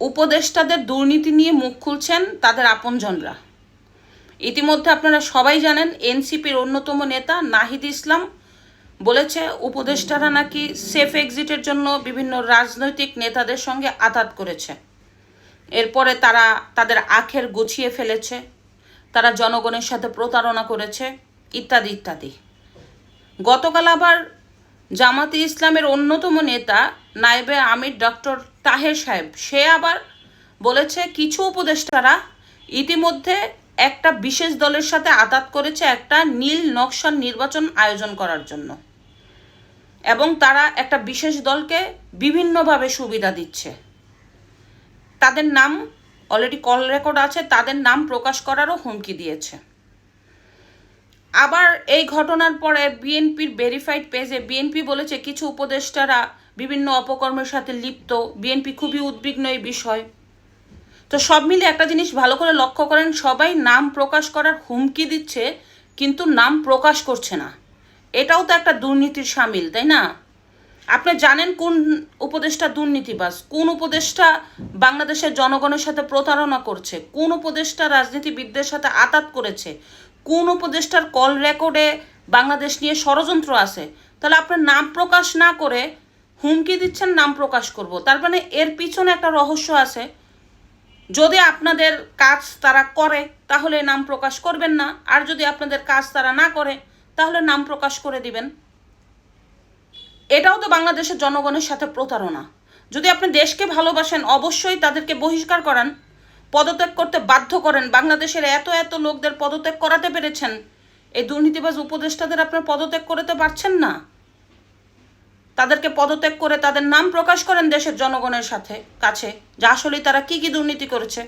উপদেষ্টাদের দুর্নীতি নিয়ে মুখ খুলছেন তাদের আপনজনরা। ইতিমধ্যে আপনারা সবাই জানেন এনসিপির অন্যতম নেতা নাহিদ ইসলাম বলেছে উপদেষ্টারা নাকি সেফ এক্সিটের জন্য বিভিন্ন রাজনৈতিক নেতাদের সঙ্গে আতাত করেছে। এরপরে তারা তাদের আখের গুছিয়ে ফেলেছে, তারা জনগণের সাথে প্রতারণা করেছে, ইত্যাদি ইত্যাদি। গতকাল আবার জামাতে ইসলামের অন্যতম নেতা নায়েবে আমির ডক্টর তাহের সাহেব সে আবার বলেছে কিছু উপদেষ্টারা ইতিমধ্যে একটা বিশেষ দলের সাথে আতাত করেছে একটা নীল নকশার নির্বাচন আয়োজন করার জন্য, এবং তারা একটা বিশেষ দলকে বিভিন্নভাবে সুবিধা দিচ্ছে। তাদের নাম অলরেডি কল রেকর্ড আছে, তাদের নাম প্রকাশ করারও হুমকি দিয়েছে। আবার এই ঘটনার পরে বিএনপির ভেরিফাইড পেজে বিএনপি বলেছে কিছু উপদেষ্টারা বিভিন্ন অপকর্মের সাথে লিপ্ত, বিএনপি খুবই উদ্বিগ্ন এই বিষয়। তো সব মিলে একটা জিনিস ভালো করে লক্ষ্য করেন, সবাই নাম প্রকাশ করার হুমকি দিচ্ছে কিন্তু নাম প্রকাশ করছে না। এটাও তো একটা দুর্নীতির শামিল, তাই না? আপনি জানেন কোন উপদেষ্টা দুর্নীতিবাজ, কোন উপদেষ্টা বাংলাদেশের জনগণের সাথে প্রতারণা করছে, কোন উপদেষ্টা রাজনীতিবিদদের সাথে আতাত করেছে, কোন উপদেষ্টার কল রেকর্ডে বাংলাদেশ নিয়ে ষড়যন্ত্র আছে। তাহলে আপনার নাম প্রকাশ না করে হুমকি দিচ্ছেন নাম প্রকাশ করব, তার মানে এর পিছনে একটা রহস্য আছে। যদি আপনাদের কাজ তারা করে তাহলে নাম প্রকাশ করবেন না, আর যদি আপনাদের কাজ তারা না করে তাহলে নাম প্রকাশ করে দিবেন। এটাও তো বাংলাদেশের জনগণের সাথে প্রতারণা। যদি আপনি দেশকে ভালোবাসেন অবশ্যই তাদেরকে বহিষ্কার করান, পদত্যাগ করতে বাধ্য করেন। বাংলাদেশের এত এত লোকদের পদত্যাগ করাতে পেরেছেন, এই দুর্নীতিবাজ উপদেষ্টাদের আপনার পদত্যাগ করতে পারছেন না। তাদেরকে পদত্যাগ করে তাদের নাম প্রকাশ করেন দেশের জনগণের সাথে কাছে, যে আসলে তারা কি কি দুর্নীতি করেছে।